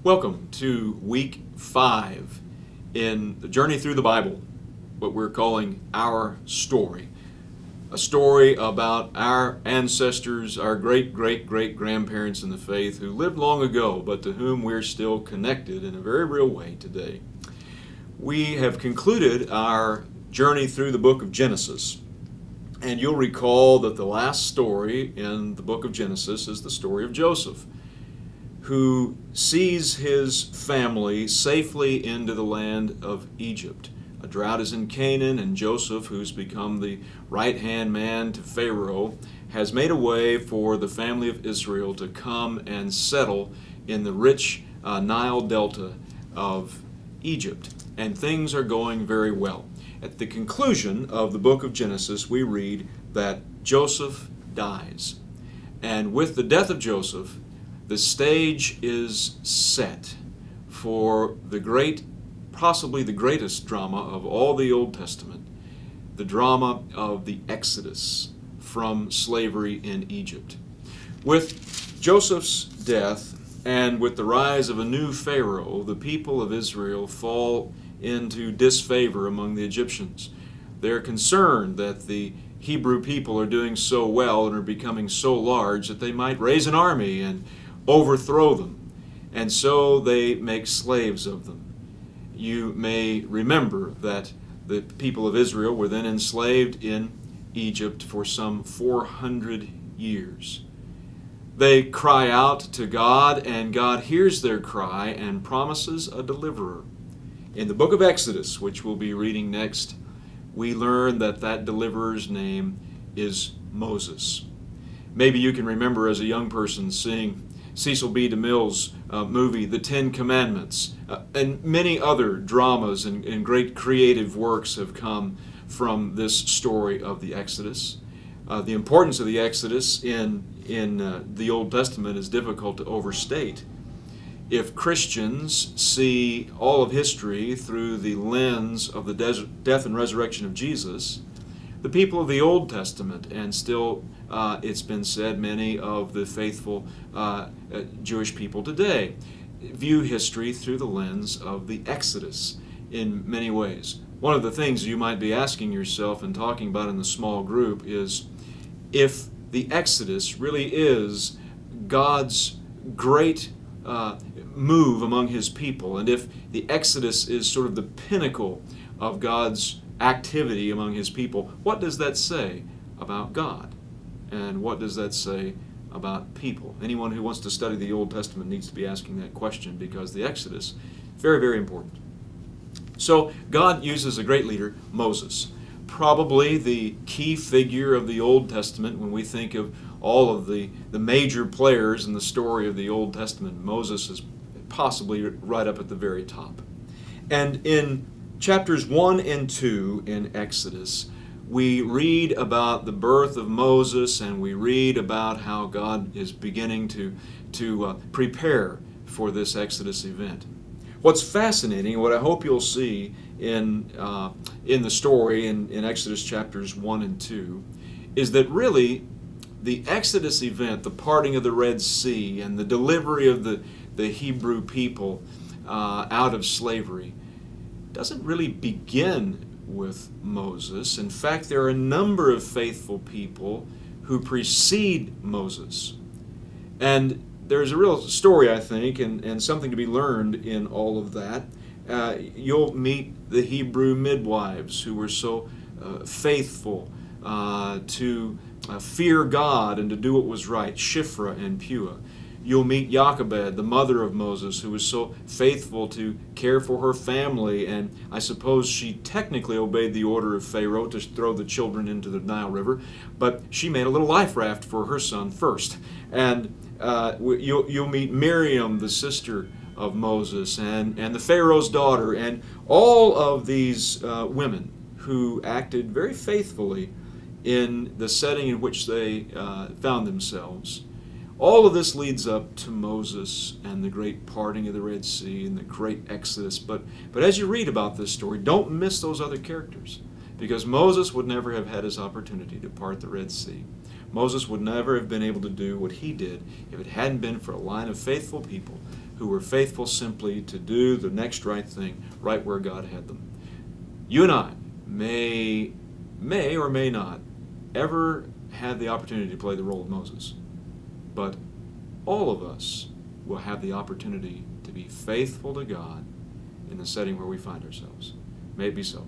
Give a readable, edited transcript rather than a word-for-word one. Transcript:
Welcome to week 5 in the journey through the Bible, what we're calling Our Story. A story about our ancestors, our great-great-great-grandparents in the faith who lived long ago, but to whom we're still connected in a very real way today. We have concluded our journey through the book of Genesis. And you'll recall that the last story in the book of Genesis is the story of Joseph, who sees his family safely into the land of Egypt. A drought is in Canaan, and Joseph, who's become the right-hand man to Pharaoh, has made a way for the family of Israel to come and settle in the rich Nile Delta of Egypt. And things are going very well. At the conclusion of the book of Genesis, we read that Joseph dies. And with the death of Joseph, the stage is set for the great, possibly the greatest drama of all the Old Testament, the drama of the Exodus from slavery in Egypt. With Joseph's death and with the rise of a new Pharaoh, the people of Israel fall into disfavor among the Egyptians. They're concerned that the Hebrew people are doing so well and are becoming so large that they might raise an army and overthrow them, and so they make slaves of them. You may remember that the people of Israel were then enslaved in Egypt for some 400 years. They cry out to God, and God hears their cry and promises a deliverer. In the book of Exodus, which we'll be reading next, we learn that that deliverer's name is Moses. Maybe you can remember as a young person seeing Cecil B. DeMille's movie, The Ten Commandments, and many other dramas and great creative works have come from this story of the Exodus. The importance of the Exodus in the Old Testament is difficult to overstate. If Christians see all of history through the lens of the death and resurrection of Jesus, the people of the Old Testament, and still it's been said many of the faithful Jewish people today, view history through the lens of the Exodus in many ways. One of the things you might be asking yourself and talking about in the small group is if the Exodus really is God's great move among His people, and if the Exodus is sort of the pinnacle of God's activity among His people, what does that say about God? And what does that say about people? Anyone who wants to study the Old Testament needs to be asking that question, because the Exodus is very, very important. So God uses a great leader, Moses, probably the key figure of the Old Testament. When we think of all of the major players in the story of the Old Testament, Moses is possibly right up at the very top. And in chapters 1 and 2 in Exodus, we read about the birth of Moses, and we read about how God is beginning to prepare for this Exodus event. What's fascinating, what I hope you'll see in the story in Exodus chapters 1 and 2, is that really the Exodus event, the parting of the Red Sea and the delivery of the Hebrew people out of slavery, doesn't really begin with Moses. In fact, there are a number of faithful people who precede Moses. And there's a real story, I think, and something to be learned in all of that. You'll meet the Hebrew midwives who were so faithful to fear God and to do what was right, Shiphrah and Puah. You'll meet Jochebed, the mother of Moses, who was so faithful to care for her family, and I suppose she technically obeyed the order of Pharaoh to throw the children into the Nile River, but she made a little life raft for her son first. And you'll meet Miriam, the sister of Moses, and the Pharaoh's daughter, and all of these women who acted very faithfully in the setting in which they found themselves. All of this leads up to Moses and the great parting of the Red Sea and the great Exodus. But as you read about this story, don't miss those other characters, because Moses would never have had his opportunity to part the Red Sea. Moses would never have been able to do what he did if it hadn't been for a line of faithful people who were faithful simply to do the next right thing right where God had them. You and I may or may not ever have the opportunity to play the role of Moses, but all of us will have the opportunity to be faithful to God in the setting where we find ourselves. May it be so.